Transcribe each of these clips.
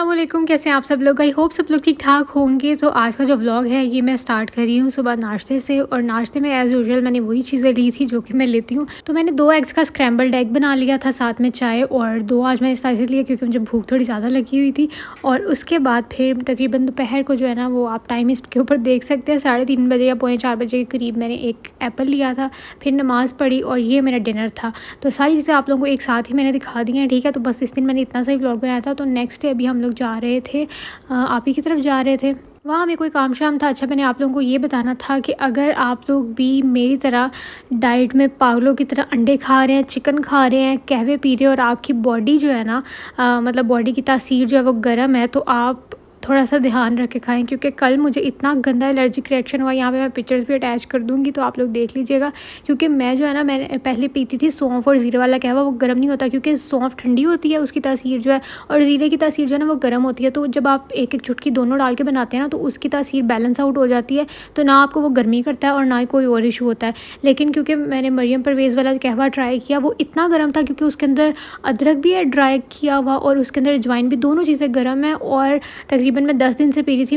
अस्सलामुअलैकुम, कैसे हैं आप सब लोग। आई होप सब लोग ठीक ठाक होंगे। तो आज का जो व्लॉग है ये मैं स्टार्ट कर रही हूँ सुबह नाश्ते से। और नाश्ते में एज़ यूजुअल मैंने वही चीज़ें ली थी जो कि मैं लेती हूँ। तो मैंने 2 एग्स का स्क्रैम्बल्ड एग बना लिया था, साथ में चाय। और 2 आज मैंने इसलिए लिया क्योंकि मुझे भूख थोड़ी ज़्यादा लगी हुई थी। और उसके बाद फिर तकरीबन दोपहर को जो है ना, वो आप टाइम इसके ऊपर देख सकते हैं, 3:30 बजे या पौने 4 बजे के करीब मैंने एक एप्पल लिया था। फिर नमाज़ पढ़ी और ये मेरा डिनर था। तो सारी चीज़ें आप लोगों को एक साथ ही मैंने दिखा दी हैं, ठीक है। तो बस इस दिन मैंने इतना सा ही व्लॉग बनाया था। तो नेक्स्ट डे अभी हम लोग जा रहे थे, आप ही की तरफ जा रहे थे। वहाँ हमें कोई काम शाम था। अच्छा, मैंने आप लोगों को ये बताना था कि अगर आप लोग भी मेरी तरह डाइट में पागलों की तरह अंडे खा रहे हैं, चिकन खा रहे हैं, कहवे पी रहे हैं और आपकी बॉडी जो है ना, मतलब बॉडी की तासीर जो है वो गर्म है, तो आप थोड़ा सा ध्यान रख के खाएं। क्योंकि कल मुझे इतना गंदा एलर्जिक रिएक्शन हुआ, यहाँ पे मैं पिक्चर्स भी अटैच कर दूँगी तो आप लोग देख लीजिएगा। क्योंकि मैं जो है ना, मैंने पहले पीती थी सौंफ और ज़ीरे वाला कहवा। वो गर्म नहीं होता क्योंकि सौंफ ठंडी होती है, उसकी तासीर जो है, और ज़ीरे की तासीर जो है ना वो गर्म होती है। तो जब आप एक एक चुटकी दोनों डाल के बनाते हैं ना, तो उसकी तासीर बैलेंस आउट हो जाती है। तो ना आपको वो गर्मी करता है और ना ही कोई और इशू होता है। लेकिन क्योंकि मैंने मरियम परवेज़ वाला कहवा ट्राई किया, वो इतना गर्म था क्योंकि उसके अंदर अदरक भी है ड्राई किया हुआ और उसके अंदर अजवाइन भी, दोनों चीज़ें गर्म है। और तकरीबन मैं 10 दिन से पी रही थी।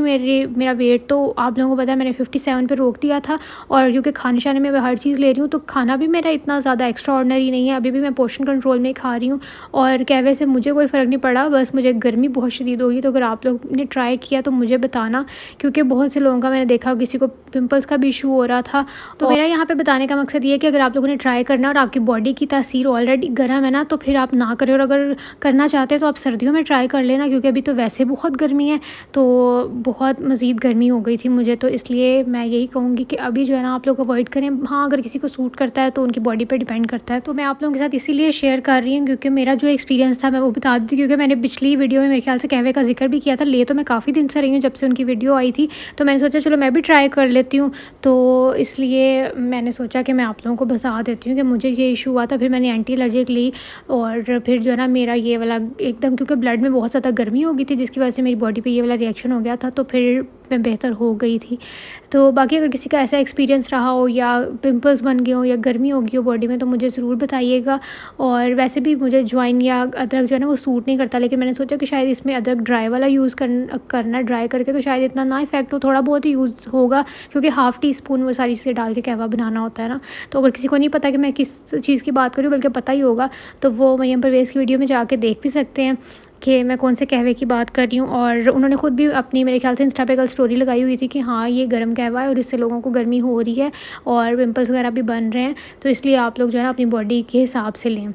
मेरा वेट तो आप लोगों को पता है, मैंने 57 पे रोक दिया था। और क्योंकि खाने शाने में मैं हर चीज़ ले रही हूँ, तो खाना भी मेरा इतना ज़्यादा एक्स्ट्रा ऑर्डिनरी नहीं है। अभी भी मैं पोर्शन कंट्रोल में ही खा रही हूँ और कहवे से मुझे कोई फ़र्क नहीं पड़ा। बस मुझे गर्मी बहुत शदीद होगी। तो अगर आप लोग ने ट्राई किया तो मुझे बताना, क्योंकि बहुत से लोगों का मैंने देखा, किसी को पिंपल्स का भी इशू हो रहा था। तो मेरा यहाँ पे बताने का मकसद ये है कि अगर आप लोगों ने ट्राई करना और आपकी बॉडी की तासीर ऑलरेडी गर्म है ना, तो फिर आप ना करें। और अगर करना चाहते हैं तो आप सर्दियों में ट्राई कर लेना, क्योंकि अभी तो वैसे बहुत गर्मी है। तो बहुत मज़ीद गर्मी हो गई थी मुझे, तो इसलिए मैं यही कहूँगी कि अभी जो है ना आप लोग अवॉइड करें। हाँ, अगर किसी को सूट करता है तो उनकी बॉडी पे डिपेंड करता है। तो मैं आप लोगों के साथ इसीलिए शेयर कर रही हूँ क्योंकि मेरा जो एक्सपीरियंस था मैं वो बता दी थी। क्योंकि मैंने पिछली वीडियो में मेरे ख्याल से कहवे का जिक्र भी किया था। ले तो मैं काफ़ी दिन से रही हूँ जब से उनकी वीडियो आई थी। तो मैंने सोचा चलो मैं भी ट्राई कर लेती हूँ। तो इसलिए मैंने सोचा कि मैं आप लोगों को बता देती हूँ कि मुझे ये इशू हुआ था। फिर मैंने एंटी एलर्जिक ली और फिर जो है ना मेरा ये वाला एकदम, क्योंकि ब्लड में बहुत ज़्यादा गर्मी हो गई थी जिसकी वजह से मेरी बॉडी पे ये वाला रिएक्शन हो गया था। तो फिर मैं बेहतर हो गई थी। तो बाकी अगर किसी का ऐसा एक्सपीरियंस रहा हो या पिंपल्स बन गए हो या गर्मी हो गई हो बॉडी में, तो मुझे ज़रूर बताइएगा। और वैसे भी मुझे अजवाइन या अदरक जो है ना वो सूट नहीं करता, लेकिन मैंने सोचा कि शायद इसमें अदरक ड्राई वाला यूज़ करना ड्राई करके, तो शायद इतना ना इफेक्ट हो, थोड़ा बहुत ही यूज़ होगा। क्योंकि हाफ़ टी स्पून वो सारी चीज़ें डाल के कहवा बनाना होता है ना। तो अगर किसी को नहीं पता कि मैं किस चीज़ की बात कर रही हूँ, बल्कि पता ही होगा, तो वो मरियम परवेज़ की वीडियो में जाके देख भी सकते हैं कि मैं कौन से कहवे की बात कर रही हूँ। और उन्होंने ख़ुद भी अपनी, मेरे ख्याल से इंस्टा पे कल स्टोरी लगाई हुई थी कि हाँ ये गर्म कहवा है और इससे लोगों को गर्मी हो रही है और पिंपल्स वगैरह भी बन रहे हैं। तो इसलिए आप लोग जो है ना अपनी बॉडी के हिसाब से लें।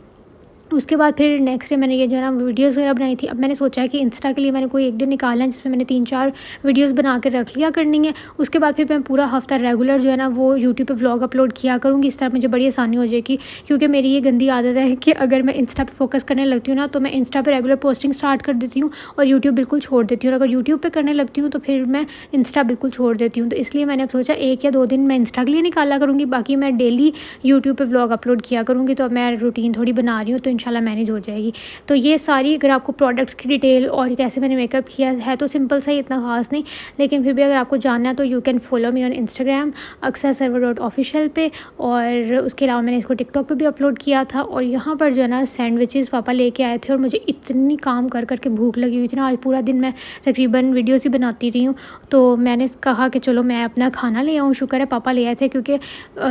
उसके बाद फिर नेक्स्ट डे मैंने ये जो है ना वीडियोस वगैरह बनाई थी। अब मैंने सोचा है कि इंस्टा के लिए मैंने कोई एक दिन निकालना है जिसमें मैंने 3-4 वीडियोस बना के रख लिया करनी है। उसके बाद फिर मैं पूरा हफ्ता रेगुलर जो है ना वो यूट्यूब पे व्लॉग अपलोड किया करूँगी। इस तरह मुझे बड़ी आसानी हो जाएगी। क्योंकि मेरी ये गंदी आदत है कि अगर मैं इंस्टा पे फोकस करने लगती हूँ ना, तो मैं इंस्टा पे रेगुलर पोस्टिंग स्टार्ट कर देती हूँ और यूट्यूब बिल्कुल छोड़ देती हूँ। और अगर यूट्यूब पर करने लगती हूँ तो फिर मैं इंस्टा बिल्कुल छोड़ देती हूँ। तो इसलिए मैंने अब सोचा 1 या 2 दिन मैं इंस्टा के लिए निकाला करूँगी, बाकी मैं डेली यूट्यूब पर व्लॉग अपलोड किया करूँगी। तो अब मैं रूटीन थोड़ी बना रही हूँ, तो इंशाल्लाह मैनेज हो जाएगी। तो ये सारी, अगर आपको प्रोडक्ट्स की डिटेल और कैसे मैंने मेकअप किया है, तो सिंपल सा ही, इतना ख़ास नहीं। लेकिन फिर भी अगर आपको जानना है तो you can follow me on Instagram akshaserver.official पे। और उसके अलावा मैंने इसको टिकटॉक पे भी अपलोड किया था। और यहाँ पर जो है ना सैंडविचेस पापा लेके आए थे और मुझे इतनी काम कर कर के भूख लगी हुई थी ना, आज पूरा दिन मैं तकरीबन वीडियोज़ ही बनाती रही हूँ। तो मैंने कहा कि चलो मैं अपना खाना ले आऊँ। शुक्र है पापा ले आए थे, क्योंकि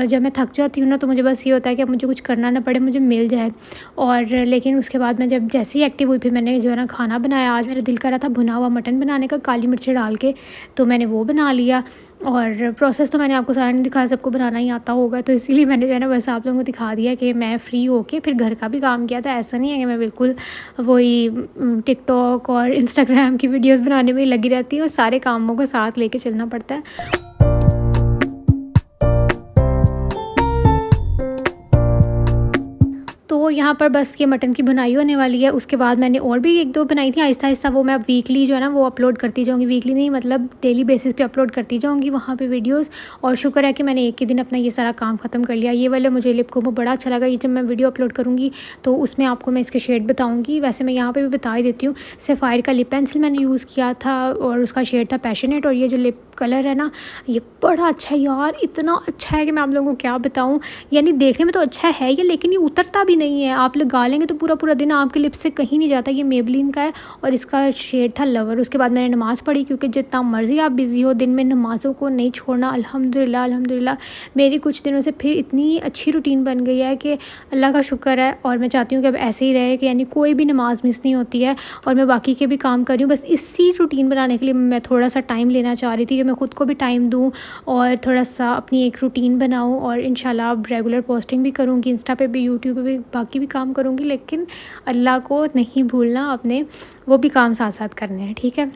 जब मैं थक जाती हूँ ना, तो मुझे बस ये होता है कि अब मुझे कुछ करना ना पड़े, मुझे मिल जाए। और लेकिन उसके बाद मैं जब जैसे ही एक्टिव हुई, फिर मैंने जो है ना खाना बनाया। आज मेरा दिल कर रहा था भुना हुआ मटन बनाने का, काली मिर्ची डाल के, तो मैंने वो बना लिया। और प्रोसेस तो मैंने आपको सारा नहीं दिखाया, सबको बनाना ही आता होगा, तो इसीलिए मैंने जो है ना बस आप लोगों को दिखा दिया कि मैं फ़्री होके फिर घर का भी काम किया था। ऐसा नहीं है कि मैं बिल्कुल वही टिकटॉक और इंस्टाग्राम की वीडियोज़ बनाने में ही लगी रहती हूँ। सारे कामों को साथ लेके चलना पड़ता है। तो यहाँ पर बस ये मटन की भुनाई होने वाली है। उसके बाद मैंने और भी 1-2 बनाई थी आहिस्ता-आहिस्ता, वो मैं अब वीकली जो है ना वो अपलोड करती जाऊँगी। वीकली नहीं, मतलब डेली बेसिस पे अपलोड करती जाऊँगी वहाँ पे वीडियोस। और शुक्र है कि मैंने एक ही दिन अपना ये सारा काम ख़त्म कर लिया। ये वाला मुझे लिप कॉम्बो बड़ा अच्छा लगा। ये जब मैं वीडियो अपलोड करूँगी तो उसमें आपको मैं इसके शेड बताऊँगी। वैसे मैं यहाँ पर भी बता ही देती हूँ। सफ़ायर का लिप पेंसिल मैंने यूज़ किया था और उसका शेड था पैशनेट। और ये जो लिप कलर है ना, ये बड़ा अच्छा है यार, इतना अच्छा है कि मैं आप लोगों को क्या बताऊँ। यानी देखने में तो अच्छा है ये, लेकिन ये उतरता भी नहीं है, आप लगा लेंगे तो पूरा पूरा दिन आपके लिप्स से कहीं नहीं जाता। ये मेबलिन का है और इसका शेड था लवर। उसके बाद मैंने नमाज़ पढ़ी, क्योंकि जितना मर्ज़ी आप बिज़ी हो, दिन में नमाज़ों को नहीं छोड़ना। अल्हम्दुलिल्लाह अल्हम्दुलिल्लाह मेरी कुछ दिनों से फिर इतनी अच्छी रूटीन बन गई है कि अल्लाह का शुक्र है। और मैं चाहती हूँ कि अब ऐसे ही रहे, कि यानी कोई भी नमाज़ मिस नहीं होती है और मैं बाकी के भी काम कर रही हूँ। बस इसी रूटीन बनाने के लिए मैं थोड़ा सा टाइम लेना चाह रही थी, कि मैं ख़ुद को भी टाइम दूँ और थोड़ा सा अपनी एक रूटीन बनाऊँ। और इंशाल्लाह अब रेगुलर पोस्टिंग भी करूँगी, इंस्टा पे भी, यूट्यूब पे भी, बाकी भी काम करूँगी। लेकिन अल्लाह को नहीं भूलना, अपने वो भी काम साथ साथ करने हैं, ठीक है।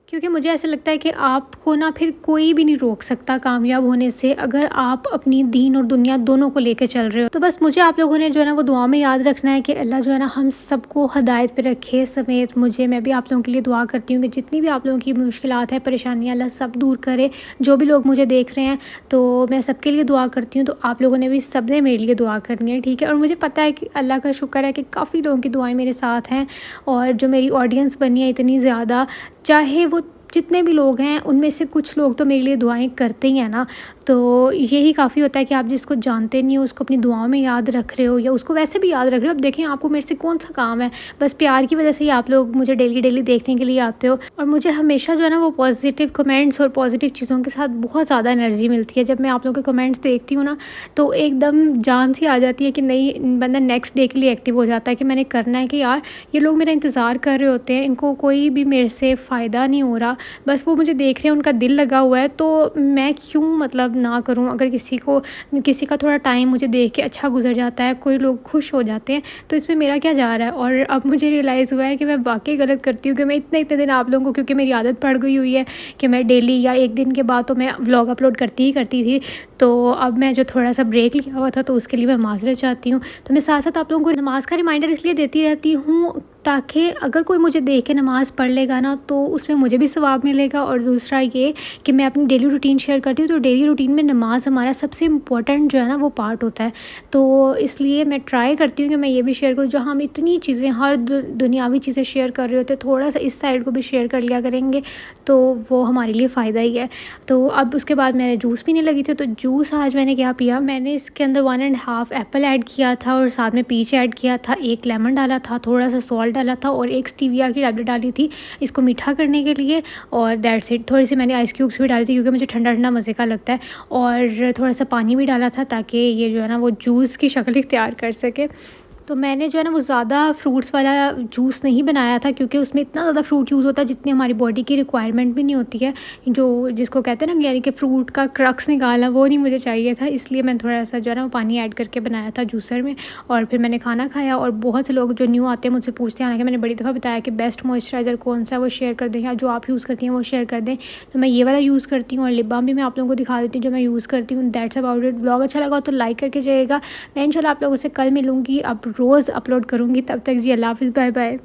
क्योंकि मुझे ऐसा लगता है कि आपको ना फिर कोई भी नहीं रोक सकता कामयाब होने से, अगर आप अपनी दीन और दुनिया दोनों को लेके चल रहे हो। तो बस मुझे आप लोगों ने जो है ना वो दुआ में याद रखना है कि अल्लाह जो है ना हम सबको हदायत पे रखे समेत मुझे। मैं भी आप लोगों के लिए दुआ करती हूँ कि जितनी भी आप लोगों की मुश्किलात है, परेशानियाँ, अल्लाह सब दूर करे। जो भी लोग मुझे देख रहे हैं तो मैं सबके लिए दुआ करती हूँ, तो आप लोगों ने भी सब ने मेरे लिए दुआ करनी है, ठीक है। और मुझे पता है कि अल्लाह का शुक्र है कि काफ़ी लोगों की दुआएँ मेरे साथ हैं, और जो मेरी ऑडियंस बनी है इतनी ज़्यादा, चाहे वो जितने भी लोग हैं उनमें से कुछ लोग तो मेरे लिए दुआएं करते ही हैं ना। तो यही काफ़ी होता है कि आप जिसको जानते नहीं हो उसको अपनी दुआओं में याद रख रहे हो, या उसको वैसे भी याद रख रहे हो। अब देखें, आपको मेरे से कौन सा काम है, बस प्यार की वजह से ही आप लोग मुझे डेली डेली देखने के लिए आते हो। और मुझे हमेशा जो है ना वो पॉजिटिव कमेंट्स और पॉजिटिव चीज़ों के साथ बहुत ज़्यादा एनर्जी मिलती है। जब मैं आप लोगों के कमेंट्स देखती हूँ ना, तो एकदम जान सी आ जाती है कि नहीं, बंदा नेक्स्ट डे के लिए एक्टिव हो जाता है कि मैंने करना है, कि यार ये लोग मेरा इंतज़ार कर रहे होते हैं, इनको कोई भी मेरे से फ़ायदा नहीं हो रहा, बस वो मुझे देख रहे हैं, उनका दिल लगा हुआ है, तो मैं क्यों मतलब ना करूं। अगर किसी का थोड़ा टाइम मुझे देख के अच्छा गुजर जाता है, कोई लोग खुश हो जाते हैं, तो इसमें मेरा क्या जा रहा है। और अब मुझे रियलाइज़ हुआ है कि मैं वाकई गलत करती हूँ, कि मैं इतने इतने दिन आप लोगों को, क्योंकि मेरी आदत पड़ गई हुई है कि मैं डेली या एक दिन के बाद तो मैं व्लॉग अपलोड करती ही करती थी। तो अब मैं जो थोड़ा सा ब्रेक लिया हुआ था, तो उसके लिए मैं माज़रत चाहती हूँ। तो मैं साथ साथ आप लोगों को नमाज़ का रिमाइंडर इसलिए देती रहती हूँ, ताकि अगर कोई मुझे देख के नमाज़ पढ़ लेगा ना, तो उसमें मुझे भी सवाब मिलेगा। और दूसरा ये कि मैं अपनी डेली रूटीन शेयर करती हूँ, तो डेली रूटीन में नमाज़ हमारा सबसे इम्पोर्टेंट जो है ना वो पार्ट होता है। तो इसलिए मैं ट्राई करती हूँ कि मैं ये भी शेयर करूँ, जहाँ हम इतनी चीज़ें, हर दुनियावी चीज़ें शेयर कर रहे होते हैं, थोड़ा सा इस साइड को भी शेयर कर लिया करेंगे, तो वो हमारे लिए फ़ायदा ही है। तो अब उसके बाद मैंने जूस पीने लगी थी। तो जूस आज मैंने क्या पिया, मैंने इसके अंदर 1.5 एप्पल ऐड किया था, और साथ में पीच ऐड किया था, 1 लेमन डाला था, थोड़ा सा सॉल्ट डाला था, और 1 स्टीविया की टैबलेट डाली थी इसको मीठा करने के लिए। और दैट्स इट। थोड़ी सी मैंने आइस क्यूब्स भी डाली थी, क्योंकि मुझे ठंडा ठंडा मज़े का लगता है। और थोड़ा सा पानी भी डाला था, ताकि ये जो है ना वो जूस की शक्ल इख्तियार कर सके। तो मैंने जो है ना वो ज़्यादा फ्रूट्स वाला जूस नहीं बनाया था, क्योंकि उसमें इतना ज़्यादा फ्रूट यूज़ होता है जितनी हमारी बॉडी की रिक्वायरमेंट भी नहीं होती है, जो जिसको कहते हैं ना, यानी कि फ़्रूट का क्रक्स निकालना, वो नहीं मुझे चाहिए था। इसलिए मैं थोड़ा सा जो है ना वो पानी ऐड करके बनाया था जूसर में। और फिर मैंने खाना खाया। और बहुत से लोग जो न्यू आते हैं मुझसे पूछते हैं, हालांकि मैंने बड़ी दफ़ा बताया कि बेस्ट मॉइस्चराइज़र कौन सा है वो शेयर कर दें, या जो आप यूज़ करती हैं वो शेयर कर दें। तो मैं ये वाला यूज़ करती हूँ, और लिप बाम भी मैं आप लोगों को दिखा देती हूँ जो मैं यूज़ करती हूँ। That's about it. ब्लॉग अच्छा लगा तो लाइक करके जाइएगा। मैं इंशाल्लाह आप लोगों से कल मिलूँगी, अब रोज़ अपलोड करूँगी। तब तक जी अल्लाह हाफ़िज़, बाय बाय।